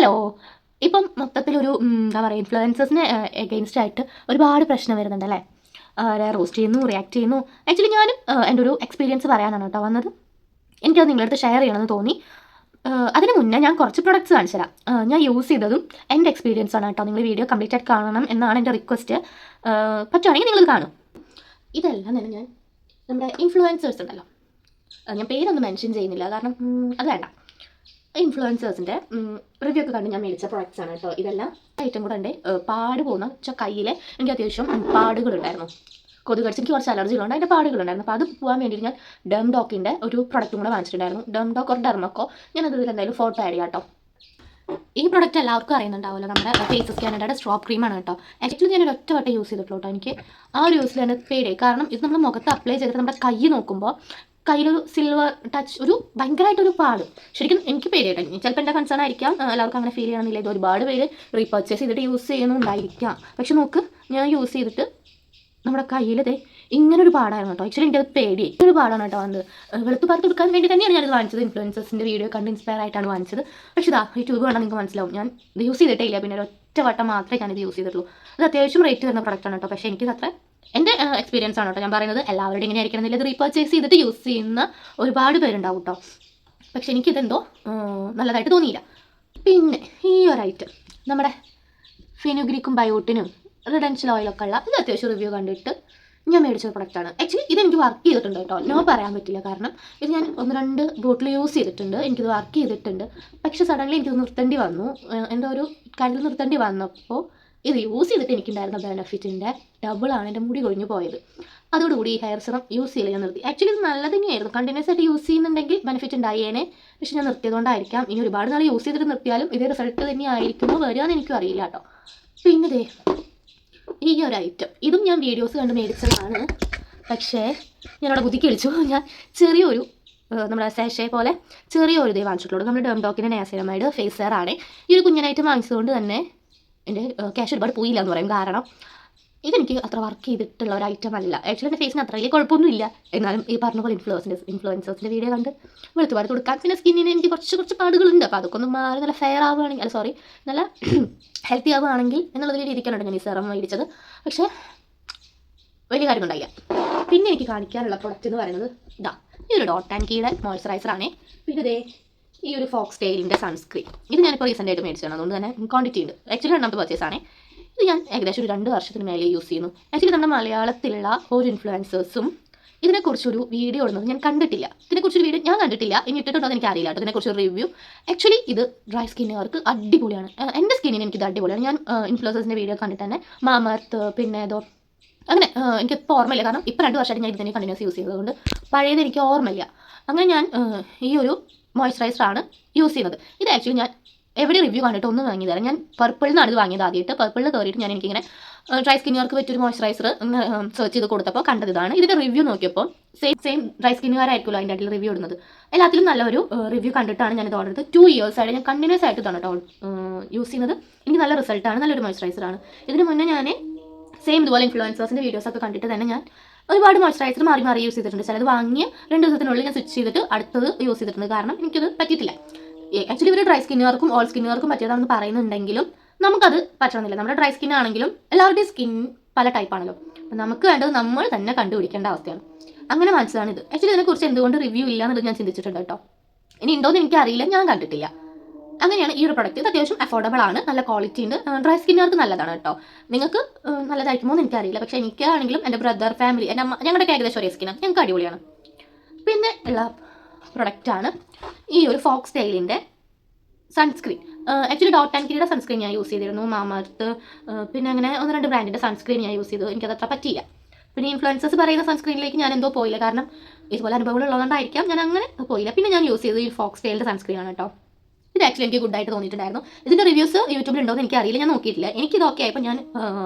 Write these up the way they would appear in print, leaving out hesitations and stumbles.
Hello. ഇപ്പം മൊത്തത്തിലൊരു എന്താ പറയുക, ഇൻഫ്ലുവൻസേഴ്സിന് എഗെയിൻസ്റ്റ് ആയിട്ട് ഒരുപാട് പ്രശ്നം വരുന്നുണ്ട് അല്ലേ. റോസ്റ്റ് ചെയ്യുന്നു, റിയാക്ട് ചെയ്യുന്നു. ആക്ച്വലി ഞാനും എൻ്റെ ഒരു എക്സ്പീരിയൻസ് പറയാനാണ് കേട്ടോ വന്നത്. എനിക്കത് നിങ്ങളുടെ അടുത്ത് ഷെയർ ചെയ്യണമെന്ന് തോന്നി. അതിന് മുന്നേ ഞാൻ കുറച്ച് പ്രൊഡക്ട്സ് കാണിച്ചു തരാം. ഞാൻ യൂസ് ചെയ്തതും എൻ്റെ എക്സ്പീരിയൻസ് ആണ് കേട്ടോ. നിങ്ങൾ വീഡിയോ കംപ്ലീറ്റ് ആയിട്ട് കാണണം എന്നാണ് എൻ്റെ റിക്വസ്റ്റ്. പറ്റുവാണെങ്കിൽ നിങ്ങളത് കാണും. ഇതെല്ലാം തന്നെ ഞാൻ നമ്മുടെ ഇൻഫ്ലുവൻസേഴ്സ് ഉണ്ടല്ലോ, ഞാൻ പേരൊന്നും മെൻഷൻ ചെയ്യുന്നില്ല കാരണം അത് വേണ്ട. ഇൻഫ്ലുവൻസേഴ്സിൻ്റെ റിവ്യൂ ഒക്കെ കണ്ട് ഞാൻ മേടിച്ച പ്രൊഡക്ട്സ് ആണ് കേട്ടോ. ഇതെല്ലാം ഐറ്റം കൂടെ ഉണ്ട്. പാട് പോകുന്ന വെച്ചാൽ കയ്യിൽ എനിക്ക് അത്യാവശ്യം പാടുകളുണ്ടായിരുന്നു. കൊതുക് കടിച്ച് എനിക്ക് കുറച്ച് അലർജികളുണ്ട്, അതിൻ്റെ പാടുകളുണ്ടായിരുന്നു. അപ്പോൾ അത് പോകാൻ വേണ്ടിയിട്ട് ഞാൻ ഡെംഡോക്കിൻ്റെ ഒരു പ്രൊഡക്റ്റും കൂടെ വാങ്ങിച്ചിട്ടുണ്ടായിരുന്നു. ഡെംഡോക്ക് ഒരു ഡെർമക്കോ. ഞാനത് എന്തായാലും ഫോട്ടോ ആഡ് ചെയ്യാം കേട്ടോ. ഈ പ്രൊഡക്റ്റ് എല്ലാവർക്കും അറിയുന്നുണ്ടാവുമല്ലോ, നമ്മുടെ ഫേസസ് കാനഡയുടെ സ്ട്രോപ്പ് ക്രീമാണ് കേട്ടോ. ആക്ച്വലി ഞാൻ ഒറ്റ വട്ടം യൂസ് ചെയ്തിട്ടുള്ളൂ കേട്ടോ. എനിക്ക് ആ ഒരു യൂസിൽ തന്നെ പേടിയായി. കാരണം ഇത് നമ്മൾ മുഖത്ത് അപ്ലൈ ചെയ്തിട്ട് നമ്മുടെ കൈ നോക്കുമ്പോൾ കയ്യിലൊരു സിൽവർ ടച്ച്, ഒരു ഭയങ്കരമായിട്ടൊരു പാട്. ശരിക്കും എനിക്ക് പേടിയായിട്ടോ. ചിലപ്പോൾ എൻ്റെ കൺസേൺ ആയിരിക്കാം, എല്ലാവർക്കും അങ്ങനെ ഫീൽ ചെയ്യണമെന്നില്ല. ഇത് ഒരുപാട് പേര് റീപർച്ചേസ് ചെയ്തിട്ട് യൂസ് ചെയ്യുന്നുണ്ടായിരിക്കാം. പക്ഷെ നോക്ക്, ഞാൻ യൂസ് ചെയ്തിട്ട് നമ്മുടെ കയ്യിൽ ഇങ്ങനൊരു പാടായിരുന്നു കേട്ടോ. ആക്ച്വലി എനിക്കത് പേടിയായി. ഒരു പാടാണ് കേട്ടോ വന്നത്. വെളുത്ത് പാർത്ത് കൊടുക്കാൻ വേണ്ടി തന്നെയാണ് ഞാനിത് വാങ്ങിച്ചത്. ഇൻഫ്ലുവൻസേഴ്സിൻ്റെ വീഡിയോ കണ്ട് ഇൻസ്പയർ ആയിട്ടാണ് വാങ്ങിച്ചത്. പക്ഷേ ഇതാ ഈ ട്യൂബ് കണ്ടാൽ നിങ്ങൾക്ക് മനസ്സിലാവും. ഞാൻ ഇത് യൂസ് ചെയ്തിട്ടേ ഇല്ല. പിന്നെ ഒറ്റ വട്ടം മാത്രമേ ഞാനിത് യൂസ് ചെയ്തിട്ടുള്ളൂ. ഇത് അത്യാവശ്യം റേറ്റ് വരുന്ന പ്രൊഡക്റ്റാണ് കേട്ടോ. പക്ഷേ എനിക്കിത് അത്ര എൻ്റെ എക്സ്പീരിയൻസ് ആണ് കേട്ടോ ഞാൻ പറയുന്നത്. എല്ലാവരുടെയും ഇങ്ങനെ ആയിരിക്കണമെന്നില്ല. ഇത് റീപർച്ചേസ് ചെയ്തിട്ട് യൂസ് ചെയ്യുന്ന ഒരുപാട് പേരുണ്ടാവും കേട്ടോ. പക്ഷെ എനിക്കിതെന്തോ നല്ലതായിട്ട് തോന്നിയില്ല. പിന്നെ ഈ ഒരു ഐറ്റം നമ്മുടെ ഫെനുഗ്രീക്കും ബയോട്ടിനും റിഡൻഷ്യൽ ഓയിലൊക്കെ ഉള്ള ഇത് അത്യാവശ്യം റിവ്യൂ കണ്ടിട്ട് ഞാൻ മേടിച്ച പ്രൊഡക്റ്റാണ്. ആക്ച്വലി ഇതെനിക്ക് വർക്ക് ചെയ്തിട്ടുണ്ട് കേട്ടോ. നോ പറയാൻ പറ്റില്ല. കാരണം ഇത് ഞാൻ 1-2 ബോട്ടിൽ യൂസ് ചെയ്തിട്ടുണ്ട്. എനിക്കിത് വർക്ക് ചെയ്തിട്ടുണ്ട്. പക്ഷേ സഡൻലി എനിക്കിത് നിർത്തേണ്ടി വന്നു. എൻ്റെ ഒരു കാര്യത്തിൽ നിർത്തേണ്ടി വന്നപ്പോൾ ഇത് യൂസ് ചെയ്തിട്ട് എനിക്കുണ്ടായിരുന്ന ബെനിഫിറ്റിൻ്റെ ഡബിളാണ് എൻ്റെ മുടി കൊഴിഞ്ഞു പോയത്. അതോടുകൂടി ഈ ഹെയർ സിറം യൂസ് ചെയ്യില്ല, ഞാൻ നിർത്തി. ആക്ച്വലി ഇത് നല്ല തന്നെയായിരുന്നു. കണ്ടിന്യൂസ് ആയിട്ട് യൂസ് ചെയ്യുന്നുണ്ടെങ്കിൽ ബെനിഫിറ്റ് ഉണ്ടായേനെ. പക്ഷെ ഞാൻ നിർത്തിയതുകൊണ്ടായിരിക്കാം. ഇനി ഒരുപാട് നാൾ യൂസ് ചെയ്തിട്ട് നിർത്തിയാലും ഇതേ റിസൾട്ട് തന്നെ ആയിരിക്കുമോ വരിക എന്ന് എനിക്കും അറിയില്ല കേട്ടോ. പിന്നെ ഈ ഒരു ഐറ്റം ഇതും ഞാൻ വീഡിയോസ് കണ്ട് മേടിച്ചതാണ്. പക്ഷേ ഞാനവിടെ ബുദ്ധിക്ക് കളിച്ചു. ഞാൻ ചെറിയൊരു നമ്മുടെ സാഷേ പോലെ ചെറിയൊരു ഇതേ വാങ്ങിച്ചിട്ടുള്ളൂ. നമ്മുടെ ഡെംഡോക്കിൻ്റെ നയാസിനമൈഡ് ഫേസ് വെയർ ആണ്. ഈ ഒരു കുഞ്ഞനായിട്ട് വാങ്ങിച്ചതുകൊണ്ട് തന്നെ എൻ്റെ ക്യാഷ് ഒരുപാട് പോയില്ല എന്ന് പറയും. കാരണം ഇതെനിക്ക് അത്ര വർക്ക് ചെയ്തിട്ടുള്ള ഒരു ഐറ്റം അല്ല. ആക്ച്വലി എൻ്റെ ഫേസിന് അത്ര വലിയ കുഴപ്പമൊന്നുമില്ല. എന്നാലും ഈ പറഞ്ഞ പോലെ ഇൻഫ്ലുവൻസേഴ്സിൻ്റെ വീഡിയോ കണ്ട് വെളുത്ത് പാട് കൊടുക്കാൻ, പിന്നെ സ്കിന്നിന് എനിക്ക് കുറച്ച് പാടുകളുണ്ട്. അപ്പോൾ അതൊക്കെ ഒന്ന് മാറി നല്ല ഫെയർ ആവുകയാണെങ്കിൽ, നല്ല ഹെൽത്തി ആവുകയാണെങ്കിൽ എന്നുള്ളതിൽ രീതിക്കാനുണ്ട് ഞാൻ ഈ സെറം മേടിച്ചത്. പക്ഷേ വലിയ കാര്യമൊന്നുണ്ടായില്ല. പിന്നെ എനിക്ക് കാണിക്കാനുള്ള പ്രൊഡക്റ്റ് എന്ന് പറയുന്നത് ഇതാ ഈ ഒരു ഡോട്ട് ആൻഡ് കീയുടെ മോയ്സ്ചറൈസറാണേ. പിന്നെ ഈ ഒരു ഫോക്സ് ടെയിലിൻ്റെ സൺസ്ക്രീൻ. ഇത് ഞാനിപ്പോൾ റീസെൻ്റ് ആയിട്ട് മേടിച്ചതാണ്. അതുകൊണ്ട് തന്നെ ക്വാണ്ടിറ്റി ഉണ്ട്. ആക്ച്വലി 2ാമത്തെ പർച്ചേസ് ആണ്. ഇത് ഞാൻ ഏകദേശം ഒരു 2 വർഷത്തിന് മേലെ യൂസ് ചെയ്യുന്നു. ആക്ച്വലി നമ്മുടെ മലയാളത്തിലുള്ള ഒരു ഇൻഫ്ലുവൻസേഴ്സും ഇതിനെക്കുറിച്ചൊരു വീഡിയോ ഇടുന്നത് ഞാൻ കണ്ടിട്ടില്ല. ഇതിനെക്കുറിച്ചൊരു വീഡിയോ ഞാൻ കണ്ടിട്ടില്ല. ഇനി ഇട്ടിട്ടുണ്ടോ എന്ന് എനിക്ക് അറിയില്ല കേട്ടോ. ഇതിനെക്കുറിച്ചൊരു റിവ്യൂ. ആക്ച്വലി ഇത് ഡ്രൈ സ്കിന്നുകാർക്ക് അടിപൊളിയാണ്. എൻ്റെ സ്കിന്നിന് എനിക്കിത് അടിപൊളിയാണ്. ഞാൻ ഇൻഫ്ലുവൻസേഴ്സിൻ്റെ വീഡിയോ കണ്ടിട്ട് തന്നെ മാമർത്ത് പിന്നെ അങ്ങനെ എനിക്കിപ്പോൾ ഓർമ്മയില്ല. കാരണം ഇപ്പോൾ 2 വർഷമായിട്ട് ഞാൻ ഇത് തന്നെ കണ്ടിന്യൂസ് യൂസ് ചെയ്തതുകൊണ്ട് പഴയത് എനിക്ക് ഓർമ്മയില്ല. അങ്ങനെ ഞാൻ ഈ ഒരു മോയ്സ്ചറൈസറാണ് യൂസ് ചെയ്യുന്നത്. ഇത് ആക്ച്വലി ഞാൻ എവിടെ റിവ്യൂ കണ്ടിട്ട് ഒന്നും വാങ്ങി തരാം. ഞാൻ പർപ്പിളിൽ നിന്നാണ് ഇത് വാങ്ങിയത്. ആദ്യമായിട്ട് പർപ്പിളിൽ കയറിയിട്ട് ഞാൻ എനിക്കിങ്ങനെ ഡ്രൈ സ്കിന്നുകാർക്ക് പറ്റിയൊരു മോയ്സ്ചറൈസർ സെർച്ച് ചെയ്ത് കൊടുത്തപ്പോൾ കണ്ടത് ഇതാണ്. ഇതിൻ്റെ റിവ്യൂ നോക്കിയപ്പോൾ സെയിം ഡ്രൈ സ്കിന്നുകാരായിരിക്കുമല്ലോ അതിൻ്റെ അടിയിൽ റിവ്യൂ ഇടുന്നത്. എല്ലാത്തിലും നല്ലൊരു റിവ്യൂ കണ്ടിട്ടാണ് ഞാനിത് ഓർഡർ ചെയ്തത്. 2 years ആയിട്ട് ഞാൻ കണ്ടിന്യൂസ് ആയിട്ട് ഇതാണ് കേട്ടോ യൂസ് ചെയ്യുന്നത്. എനിക്ക് നല്ല റിസൾട്ടാണ്, നല്ലൊരു മോയ്സ്ചറൈസറാണ്. ഇതിന് മുന്നേ ഞാൻ സെയിം ഇതുപോലെ ഇൻഫ്ലുവൻസേഴ്സിൻ്റെ വീഡിയോസൊക്കെ കണ്ടിട്ട് തന്നെ ഞാൻ ഒരുപാട് മോയ്സ്ചറൈസർ മാറി യൂസ് ചെയ്തിട്ടുണ്ട്. ചിലത് വാങ്ങിയ 2 ദിവസത്തിനുള്ളിൽ ഞാൻ സ്വിച്ച് ചെയ്തിട്ട് അടുത്തത് യൂസ് ചെയ്തിട്ടുണ്ട്. കാരണം എനിക്കത് പറ്റിയിട്ടില്ല. ആക്ച്വലി ഇവർ ഡ്രൈ സ്കിന്നുകാർക്കും ഓൾ സ്കിന്നുകാർക്കും പറ്റിയതാണെന്ന് പറയുന്നുണ്ടെങ്കിലും നമുക്കത് പറ്റണമെന്നില്ല. നമ്മുടെ ഡ്രൈ സ്കിൻ ആണെങ്കിലും എല്ലാവരുടെയും സ്കിൻ പല ടൈപ്പാണല്ലോ. അപ്പം നമുക്ക് വേണ്ടത് നമ്മൾ തന്നെ കണ്ടുപിടിക്കേണ്ട അവസ്ഥയാണ്. അങ്ങനെ മനസ്സിലാണ് ഇത്. ആക്ച്വലി ഇതിനെക്കുറിച്ച് എന്തുകൊണ്ട് റിവ്യൂ ഇല്ല എന്നുള്ളത് ഞാൻ ചിന്തിച്ചിട്ടുണ്ട് കേട്ടോ. ഇനി ഉണ്ടോയെന്ന് എനിക്കറിയില്ല, ഞാൻ കണ്ടിട്ടില്ല. അങ്ങനെയാണ് ഈ ഒരു പ്രൊഡക്റ്റ്. ഇത് അത്യാവശ്യം അഫോർഡബിൾ ആണ്, നല്ല ക്വാളിറ്റി ഉണ്ട്. ഡ്രൈ സ്കിന്നുകാർക്ക് നല്ലതാണ് കേട്ടോ. നിങ്ങൾക്ക് നല്ലതായിരിക്കുമോ എന്ന് എനിക്കറിയില്ല. പക്ഷേ എനിക്കാണെങ്കിലും എൻ്റെ ബ്രദർ, ഫാമിലി, എൻ്റെ അമ്മ, ഞങ്ങളുടെ ഏകദേശം ഒരേ സ്കിന്നാണ്. ഞങ്ങൾക്ക് അടിപൊളിയാണ്. പിന്നെ ഉള്ള പ്രൊഡക്റ്റാണ് ഈ ഒരു ഫോക്സ് ടെയിലിൻ്റെ സൺസ്ക്രീൻ. ആക്ച്വലി ഡോട്ട് ആൻഡ് കീയുടെ സൺസ്ക്രീൻ ഞാൻ യൂസ് ചെയ്തിരുന്നു. മാമർത്ത് പിന്നെ അങ്ങനെ 1-2 ബ്രാൻഡിൻ്റെ സൺസ്ക്രീൻ ഞാൻ യൂസ് ചെയ്തു. എനിക്കതത്ര പറ്റിയില്ല. പിന്നെ ഇൻഫ്ലുവൻസേഴ്സ് പറയുന്ന സൺസ്ക്രീനിലേക്ക് ഞാൻ എന്തോ പോയില്ല. കാരണം ഇതുപോലെ അനുഭവങ്ങൾ ഉള്ളതുകൊണ്ടായിരിക്കാം ഞാൻ അങ്ങനെ പോയില്ല. പിന്നെ ഞാൻ യൂസ് ചെയ്തത് ഈ ഫോക്സ് ടെയിലിൻ്റെ സൺസ്ക്രീൻ ആണ് കേട്ടോ. ഇത് ആക്ച്വലി എനിക്ക് ഗുഡായിട്ട് തോന്നിയിട്ടുണ്ടായിരുന്നു. ഇതിൻ്റെ റിവ്യൂസ് യൂട്യൂബിൽ ഉണ്ടോ എന്ന് എനിക്ക് അറിയില്ല, ഞാൻ നോക്കിയിട്ടില്ല. എനിക്കിത് ഓക്കെ ആയപ്പോൾ ഞാൻ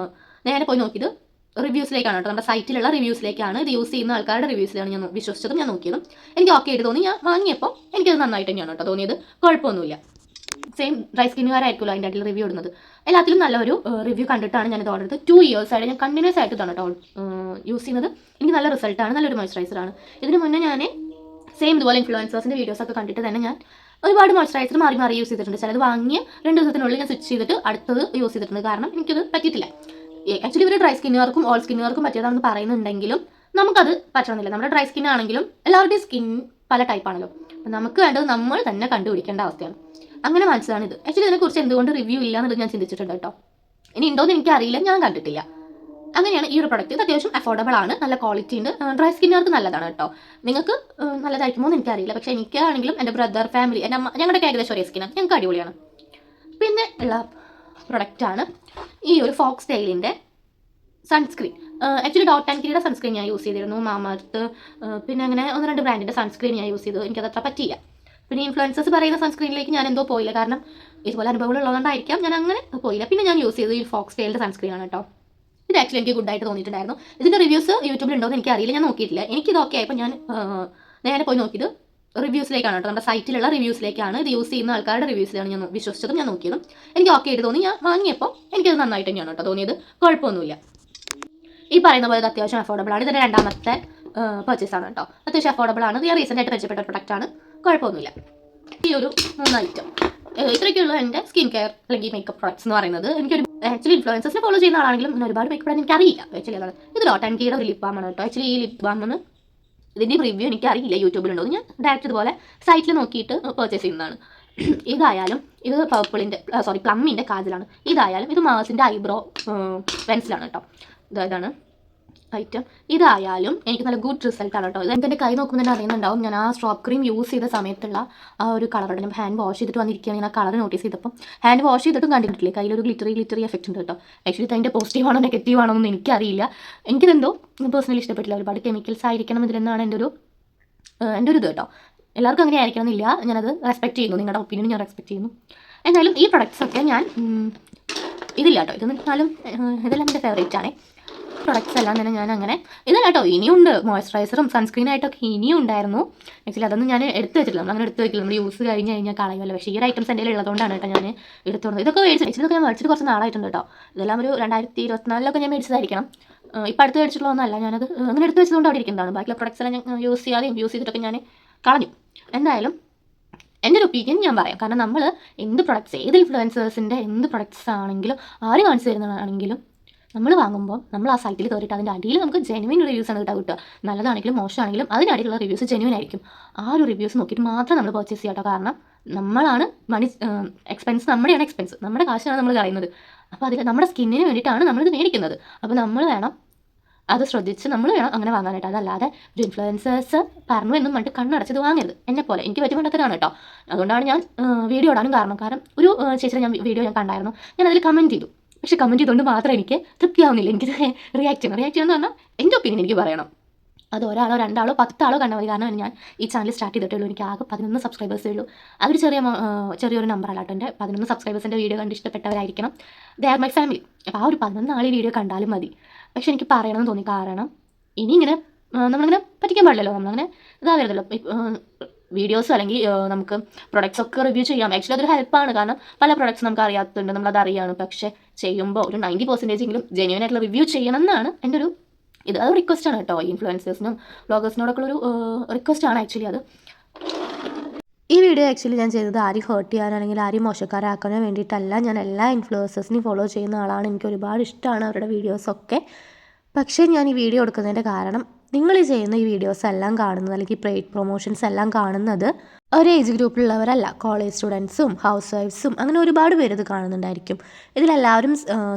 നേരെ പോയി നോക്കിയത് റിവ്യൂസിലേക്കാണ് കേട്ടോ. നമ്മുടെ സൈറ്റിലുള്ള റിവ്യൂസിലേക്കാണ്. ഇത് യൂസ് ചെയ്യുന്ന ആൾക്കാരുടെ റിവ്യൂസിലാണ് ഞാൻ വിശ്വസിച്ചതും ഞാൻ നോക്കിയതും. എനിക്ക് ഓക്കെ ആയിട്ട് തോന്നി. ഞാൻ വാങ്ങിയപ്പോൾ എനിക്കത് നന്നായിട്ട് തന്നെയാണ് കേട്ടോ തോന്നിയത്. കുഴപ്പമൊന്നുമില്ല. സെയിം ഡ്രൈ സ്കിന്നുകാരായിരിക്കുമല്ലോ അതിൻ്റെ അടിയിൽ റിവ്യൂ ഇടുന്നത്. എല്ലാത്തിലും നല്ലൊരു റിവ്യൂ കണ്ടിട്ടാണ് ഞാനിത് ഓർഡർ ചെയ്തത്. 2 years ആയിട്ട് ഞാൻ കണ്ടിന്യൂസ് ആയിട്ട് ഇതാണ് കേട്ടോ യൂസ് ചെയ്യുന്നത്. എനിക്ക് നല്ല റിസൾട്ടാണ്, നല്ലൊരു മോയ്സ്ചറൈസറാണ്. ഇതിന് മുന്നേ ഞാൻ സെയിം ഇതുപോലെ ഇൻഫ്ലുവൻസേഴ്സിൻ്റെ വീഡിയോസൊക്കെ കണ്ടിട്ട് തന്നെ ഞാൻ ഒരുപാട് മോയ്സ്ചറൈസർ മാറി മാറി യൂസ് ചെയ്തിട്ടുണ്ട്. ചിലത് വാങ്ങിയ 2 ദിവസത്തിനുള്ളിൽ ഞാൻ സ്വിച്ച് ചെയ്തിട്ട് അടുത്തത് യൂസ് ചെയ്തിട്ടുണ്ട്. കാരണം എനിക്കത് പറ്റിയിട്ടില്ല. ആക്ച്വലി ഇവർ ഡ്രൈ സ്കിന്നുകാർക്കും ഓൾ സ്കിന്നുകാർക്കും പറ്റിയതാണെന്ന് പറയുന്നുണ്ടെങ്കിലും നമുക്കത് പറ്റണമെന്നില്ല. നമ്മുടെ ഡ്രൈ സ്കിൻ ആണെങ്കിലും എല്ലാവരുടെയും സ്കിൻ പല ടൈപ്പാണല്ലോ. അപ്പം നമുക്ക് വേണ്ടത് നമ്മൾ തന്നെ കണ്ടുപിടിക്കേണ്ട അവസ്ഥയാണ്. അങ്ങനെ മനസ്സിലാണ് ഇത്. ആക്ച്വലി ഇതിനെക്കുറിച്ച് എന്തുകൊണ്ട് റിവ്യൂ ഇല്ല എന്നുള്ളത് ഞാൻ ചിന്തിച്ചിട്ടുണ്ട് കേട്ടോ. ഇനി ഉണ്ടോയെന്ന് എനിക്കറിയില്ല, ഞാൻ കണ്ടിട്ടില്ല. അങ്ങനെയാണ് ഈ ഒരു പ്രൊഡക്റ്റ്. ഇത് അത്യാവശ്യം അഫോർഡബിൾ ആണ്, നല്ല ക്വാളിറ്റി ഉണ്ട്. ഡ്രൈ സ്കിന്നുകാർക്ക് നല്ലതാണ് കേട്ടോ. നിങ്ങൾക്ക് നല്ലതായിരിക്കുമോ എന്ന് എനിക്കറിയില്ല. പക്ഷേ എനിക്കാണെങ്കിലും എൻ്റെ ബ്രദർ, ഫാമിലി, എൻ്റെ അമ്മ, ഞങ്ങളുടെ ഏകദേശം ഒരേ സ്കിന്നാണ്. ഞങ്ങൾക്ക് അടിപൊളിയാണ്. പിന്നെ ഉള്ള പ്രൊഡക്റ്റാണ് ഈ ഒരു ഫോക്സ് ടെയിലിൻ്റെ സൺസ്ക്രീൻ. ആക്ച്വലി ഡോട്ട് ആൻഡ് കിയുടെ സൺസ്ക്രീൻ ഞാൻ യൂസ് ചെയ്തിരുന്നു, മാമർത്ത്, പിന്നെ അങ്ങനെ 1-2 ബ്രാൻഡിൻ്റെ സൺസ്ക്രീൻ ഞാൻ യൂസ് ചെയ്തു. എനിക്കതത്ര പറ്റിയില്ല. പിന്നെ ഇൻഫ്ലുവൻസേഴ്സ് പറയുന്ന സൺസ്ക്രീനിലേക്ക് ഞാൻ എന്തോ പോയില്ല. കാരണം ഇതുപോലെ അനുഭവങ്ങളുള്ളതുകൊണ്ടായിരിക്കാം ഞാൻ അങ്ങനെ പോയില്ല. പിന്നെ ഞാൻ യൂസ് ചെയ്തത് ഈ ഫോക്സ് ടെയിലിൻ്റെ സൺസ്ക്രീൻ ആണ് കേട്ടോ. ഇത് ആക്ച്വലി എനിക്ക് ഗുഡായിട്ട് തോന്നിയിട്ടുണ്ടായിരുന്നു. ഇതിൻ്റെ റിവ്യൂസ് യൂട്യൂബിൽ ഉണ്ടോ എന്ന് എനിക്കറിയില്ല, ഞാൻ നോക്കിയിട്ടില്ല. എനിക്കിത് ഓക്കെ ആയപ്പോൾ ഞാൻ നേരെ പോയി നോക്കിയത് റിവ്യൂസിലേക്കാണ് കേട്ടോ. നമ്മുടെ സൈറ്റിലുള്ള റിവ്യൂസിലേക്കാണ്. ഇത് യൂസ് ചെയ്യുന്ന ആൾക്കാരുടെ റിവ്യൂസിലാണ് ഞാൻ വിശ്വസിച്ചതും ഞാൻ നോക്കിയതും. എനിക്ക് ഓക്കെ ആയിട്ട് തോന്നി. ഞാൻ വാങ്ങിയപ്പോൾ എനിക്കത് നന്നായിട്ട് തന്നെയാണ് കേട്ടോ തോന്നിയത്. കുഴപ്പമൊന്നുമില്ല. ഈ പറയുന്ന പോലെ ഇത് അത്യാവശ്യം അഫോർഡബിൾ ആണ്. ഇതിൻ്റെ 2ാമത്തെ പർച്ചേസ് ആണ് കേട്ടോ. അത്യാവശ്യം അഫോർഡബിൾ ആണ്. ഞാൻ റീസെൻ്റ് ആയിട്ട് പരിചയപ്പെട്ട പ്രൊഡക്റ്റ് ആണ്. കുഴപ്പമൊന്നുമില്ല. ഈ ഒരു 3 ഐറ്റം ഇത്രയൊക്കെയുള്ളൂ എൻ്റെ സ്കിൻ കെയർ അല്ലെങ്കിൽ മേക്കപ്പ് പ്രോഡക്ട്സ് എന്ന് പറയുന്നത്. എനിക്കൊരു ആക്ച്വലി ഇൻഫ്ലുവൻസേഴ്സിനെ ഫോളോ ചെയ്യുന്ന ആളാണെങ്കിലും അങ്ങനെ ഒരുപാട് മേക്കപ്പ് ബ്രാൻഡ് എനിക്കറിയില്ല. ആക്ച്വലി അതാണ്. ഇത് ഡോട്ട് ആൻഡ് കിയുടെ ഒരു ലിപ് ബാമാണ് കേട്ടോ. ആക്ച്വലി ഈ ലിപ് ബാമെന്ന് ഇതിൻ്റെ റിവ്യൂ എനിക്കറിയില്ല യൂട്യൂബിലുണ്ടോ. ഞാൻ ഡയറക്റ്റ് ഇതുപോലെ സൈറ്റിൽ നോക്കിയിട്ട് പർച്ചേസ് ചെയ്യുന്നതാണ്. ഇതായാലും ഇത് പ്ലമ്മിൻ്റെ കാജലാണ്. ഇതായാലും ഇത് മാസിൻ്റെ ഐബ്രോ പെൻസിലാണ് കേട്ടോ. ഇതാണ് ഐറ്റം. ഇതായാലും എനിക്ക് നല്ല ഗുഡ് റിസൾട്ടാണ് കേട്ടോ. ഇത് എൻ്റെ കൈ നോക്കുമ്പോൾ തന്നെ അറിയുന്നുണ്ടാവും. ഞാൻ ആ സ്ട്രോപ്പ് ക്രീം യൂസ് ചെയ്ത സമയത്തുള്ള ആ ഒരു കളറുണ്ട്. ഞാൻ ഹാൻഡ് വാഷ് ചെയ്തിട്ട് വന്നിരിക്കുകയാണ്. ഞാൻ ആ കളർ നോട്ടീസ് ചെയ്തപ്പോൾ ഹാൻഡ് വാഷ് ചെയ്തിട്ടും കണ്ടിട്ടില്ലേ കയ്യിലൊരു ഗ്ലിറ്ററി എഫക്റ്റ് ഉണ്ട് കേട്ടോ. ആക്ച്വലി ഇതിൻ്റെ പോസിറ്റീവ് ആണോ നെഗറ്റീവ് ആണോ എന്നൊന്നും എനിക്കറിയില്ല. എനിക്കിതെന്തോ പേഴ്സണലി ഇഷ്ടപ്പെട്ടില്ല. ഒരുപാട് കെമിക്കൽസ് ആയിരിക്കണം ഇതിലെന്നാണ് എൻ്റെ ഒരു ഇത് കേട്ടോ. എല്ലാവർക്കും അങ്ങനെ ആയിരിക്കണം എന്നില്ല. ഞാനത് റെസ്പെക്ട് ചെയ്യുന്നു. നിങ്ങളുടെ ഒപ്പീനിയൻ ഞാൻ റെസ്പെക്ട് ചെയ്യുന്നു. എന്തായാലും ഈ പ്രൊഡക്ട്സൊക്കെ ഞാൻ ഇതില്ല കേട്ടോ. ഇതെല്ലാം എൻ്റെ ഫേവറേറ്റ് ആണ്. പ്രൊഡക്ട്സ് എല്ലാം തന്നെ ഞാൻ അങ്ങനെ ഇതല്ല കേട്ടോ. ഇനിയുണ്ട് മോയ്സ്ചറൈസറും സൺസ്ക്രീനായിട്ടൊക്കെ ഇനിയും ഉണ്ടായിരുന്നു. ആക്ച്വലി അതൊന്നും ഞാൻ എടുത്ത് വെച്ചിട്ടില്ല. നമ്മൾ അങ്ങനെ എടുത്ത് വെക്കില്ല. നമ്മൾ യൂസ് കഴിഞ്ഞ് കഴിഞ്ഞാൽ കളയുമല്ലോ. പക്ഷേ ഈ ഒരു ഐറ്റംസ് എൻ്റെ ഉള്ളതുകൊണ്ടാണ് കേട്ടോ ഞാൻ എടുത്തു വന്നത്. ഇതൊക്കെ ഇതൊക്കെ ഞാൻ മേടിച്ചിട്ട് കുറച്ച് നാളായിട്ടുണ്ട് കേട്ടോ. ഇതെല്ലാം ഒരു 2024 ഞാൻ മേടിച്ചതായിരിക്കണം. ഇപ്പോൾ അടുത്ത് മേടിച്ചിട്ടുള്ളതൊന്നുമല്ല. ഞാനത് അങ്ങനെ എടുത്ത് വെച്ചതുകൊണ്ട് അവിടെ ഇരിക്കുന്നതാണ്. ബാക്കിയുള്ള പ്രൊഡക്ട്സ് എല്ലാം ഞാൻ യൂസ് ചെയ്തിട്ടൊക്കെ ഞാൻ കളഞ്ഞു. എന്തായാലും എൻ്റെ ഒരു ഒപ്പീനിയൻ ഞാൻ പറയാം. കാരണം നമ്മൾ എന്ത് പ്രൊഡക്ട്സ്, ഏത് ഇൻഫ്ലുവൻസേഴ്സിൻ്റെ എന്ത് പ്രൊഡക്ട്സ് ആണെങ്കിലും ആര് കാണിച്ചു തരുന്നതാണെങ്കിലും നമ്മൾ വാങ്ങുമ്പോൾ നമ്മൾ ആ സൈറ്റിൽ കയറിയിട്ട് അതിൻ്റെ അടിയിൽ നമുക്ക് ജെനുവിൻ റിവ്യൂസ് ആണ് കിട്ടുക. നല്ലതാണെങ്കിലും മോശമാണെങ്കിലും അതിനടിയിലുള്ള റിവ്യൂസ് ജെനുവിൻ ആയിരിക്കും. ആ ഒരു റിവ്യൂസ് നോക്കിയിട്ട് മാത്രം നമ്മൾ പർച്ചേസ് ചെയ്യാം കേട്ടോ. കാരണം നമ്മളാണ് എക്സ്പെൻസ്, നമ്മുടെയാണ് എക്സ്പെൻസ്, നമ്മുടെ കാശാണ് നമ്മൾ കളയുന്നത്. അപ്പോൾ അതിൽ നമ്മുടെ സ്കിന്നിന് വേണ്ടിയിട്ടാണ് നമ്മളിത് മേടിക്കുന്നത്. അപ്പോൾ നമ്മൾ വേണം അത് ശ്രദ്ധിച്ച് നമ്മൾ വേണം അങ്ങനെ വാങ്ങാനായിട്ട്. അതല്ലാതെ ഒരു ഇൻഫ്ലുവൻസേഴ്സ് പറഞ്ഞു എന്നും പറഞ്ഞിട്ട് കണ്ണടച്ചത് വാങ്ങരുത്. എന്നെപ്പോലെ എനിക്ക് പറ്റി വേണ്ടത്തരാണ് കേട്ടോ. അതുകൊണ്ടാണ് ഞാൻ വീഡിയോ ഇടാനും കാരണം ഒരു ചേച്ചിയുടെ വീഡിയോ ഞാൻ കണ്ടായിരുന്നു. ഞാൻ അതിൽ കമൻറ്റ് ചെയ്തു. പക്ഷെ കമൻറ്റ് ചെയ്തുകൊണ്ട് മാത്രം എനിക്ക് തൃപ്തിയാവുന്നില്ല. എനിക്കിത് റിയാക്ട് ചെയ്യണം എന്ന് പറഞ്ഞാൽ എൻ്റെ ഒപ്പീനിയൻ എനിക്ക് പറയണം. അത് 1 ആളോ 2 ആളോ 10 ആളോ കണ്ടാൽ മതി. കാരണം ഞാൻ ഈ ചാനൽ സ്റ്റാർട്ട് ചെയ്തിട്ടുള്ളൂ. എനിക്ക് ആകെ 11 സബ്സ്ക്രൈബേഴ്സേ ഉള്ളൂ. അതൊരു ചെറിയൊരു നമ്പറല്ല കേട്ടോ. എൻ്റെ 11 സബ്സ്ക്രൈബേഴ്സിൻ്റെ വീഡിയോ കണ്ട് ഇഷ്ടപ്പെട്ടവരായിരിക്കണം. They are my family. അപ്പോൾ ആ ഒരു 11 ആൾ ഈ വീഡിയോ കണ്ടാലും മതി. പക്ഷെ എനിക്ക് പറയണമെന്ന് തോന്നി. കാരണം ഇനി ഇങ്ങനെ നമ്മളിങ്ങനെ പറ്റിക്കാൻ പാടില്ലല്ലോ. നമ്മളങ്ങനെ ഇതാവരുതല്ലോ. വീഡിയോസോ അല്ലെങ്കിൽ നമുക്ക് പ്രൊഡക്ട്സ് ഒക്കെ റിവ്യൂ ചെയ്യാം. ആക്ച്വലി അതൊരു ഹെൽപ്പാണ്. കാരണം പല പ്രൊഡക്ട്സ് നമുക്ക് അറിയാത്തുണ്ട്, നമ്മളത് അറിയാണ്. പക്ഷേ ചെയ്യുമ്പോൾ ഒരു 90% എങ്കിലും ജെന്യുവൻ ആയിട്ടുള്ള റിവ്യൂ ചെയ്യണം എന്നാണ് എൻ്റെ ഒരു ഇത്. അത് റിക്വസ്റ്റാണ് കേട്ടോ. ഇൻഫ്ലുവൻസേഴ്സിനും വ്ളോഗേഴ്സിനോടൊക്കെ ഒരു റിക്വസ്റ്റാണ് ആക്ച്വലി അത്. ഈ വീഡിയോ ആക്ച്വലി ഞാൻ ചെയ്തത് ആരും ഹേർട്ട് ചെയ്യാനാണെങ്കിൽ ആരും മോശക്കാരാക്കാനോ വേണ്ടിയിട്ടല്ല. ഞാൻ എല്ലാ ഇൻഫ്ലുവൻസേഴ്സിനെയും ഫോളോ ചെയ്യുന്ന ആളാണ്. എനിക്ക് ഒരുപാട് ഇഷ്ടമാണ് അവരുടെ വീഡിയോസൊക്കെ. പക്ഷേ ഞാൻ ഈ വീഡിയോ എടുക്കുന്നതിൻ്റെ കാരണം നിങ്ങൾ ഈ ചെയ്യുന്ന ഈ വീഡിയോസ് എല്ലാം കാണുന്നത് അല്ലെങ്കിൽ പെയ്ഡ് പ്രൊമോഷൻസ് എല്ലാം കാണുന്നത് ഒരു ഏജ് ഗ്രൂപ്പിലുള്ളവരല്ല. കോളേജ് സ്റ്റുഡൻസും ഹൗസ് വൈഫ്സും അങ്ങനെ ഒരുപാട് പേര് ഇത് കാണുന്നുണ്ടായിരിക്കും. ഇതിലെല്ലാവരും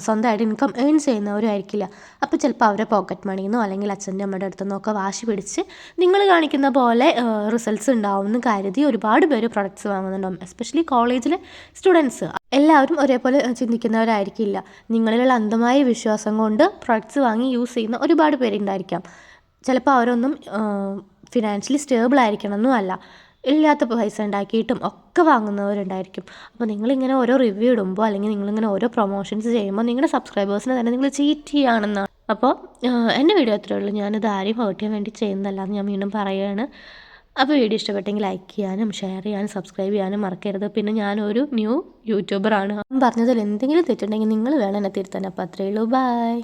സ്വന്തമായിട്ട് ഇൻകം ഏൺ ചെയ്യുന്നവരും ആയിരിക്കില്ല. അപ്പോൾ ചിലപ്പോൾ അവരുടെ പോക്കറ്റ് മണിന്നോ അല്ലെങ്കിൽ അച്ഛൻ്റെ അമ്മയുടെ അടുത്തുനിന്നോ ഒക്കെ വാശി പിടിച്ച് നിങ്ങൾ കാണിക്കുന്ന പോലെ റിസൾട്ട്സ് ഉണ്ടാവുമെന്ന് കരുതി ഒരുപാട് പേര് പ്രൊഡക്ട്സ് വാങ്ങുന്നുണ്ടാവും. എസ്പെഷ്യലി കോളേജിലെ സ്റ്റുഡൻസ് എല്ലാവരും ഒരേപോലെ ചിന്തിക്കുന്നവരായിരിക്കില്ല. നിങ്ങളിലുള്ള അന്ധമായ വിശ്വാസം കൊണ്ട് പ്രൊഡക്ട്സ് വാങ്ങി യൂസ് ചെയ്യുന്ന ഒരുപാട് പേരുണ്ടായിരിക്കാം. ചിലപ്പോൾ അവരൊന്നും ഫിനാൻഷ്യലി സ്റ്റേബിൾ ആയിരിക്കണമെന്നും അല്ല, ഇല്ലാത്ത പൈസ ഉണ്ടാക്കിയിട്ടും ഒക്കെ വാങ്ങുന്നവരുണ്ടായിരിക്കും. അപ്പോൾ നിങ്ങളിങ്ങനെ ഓരോ റിവ്യൂ ഇടുമ്പോൾ അല്ലെങ്കിൽ നിങ്ങളിങ്ങനെ ഓരോ പ്രൊമോഷൻസ് ചെയ്യുമ്പോൾ നിങ്ങളുടെ സബ്സ്ക്രൈബേഴ്സിനെ തന്നെ നിങ്ങൾ ചീറ്റ് ചെയ്യുകയാണെന്നാണ്. അപ്പോൾ എൻ്റെ വീഡിയോ അത്രയേ ഉള്ളൂ. ഞാനിത് ആരെയും ഹേർട്ട് ചെയ്യാൻ വേണ്ടി ചെയ്യുന്നതല്ല എന്ന് ഞാൻ വീണ്ടും പറയുകയാണ്. അപ്പോൾ വീഡിയോ ഇഷ്ടപ്പെട്ടെങ്കിൽ ലൈക്ക് ചെയ്യാനും ഷെയർ ചെയ്യാനും സബ്സ്ക്രൈബ് ചെയ്യാനും മറക്കരുത്. പിന്നെ ഞാനൊരു ന്യൂ യൂട്യൂബറാണ്. പറഞ്ഞതിൽ എന്തെങ്കിലും തെറ്റുണ്ടെങ്കിൽ നിങ്ങൾ വേണം എന്നെ തിരുത്താൻ. അപ്പോൾ അത്രയേ ഉള്ളൂ. ബൈ.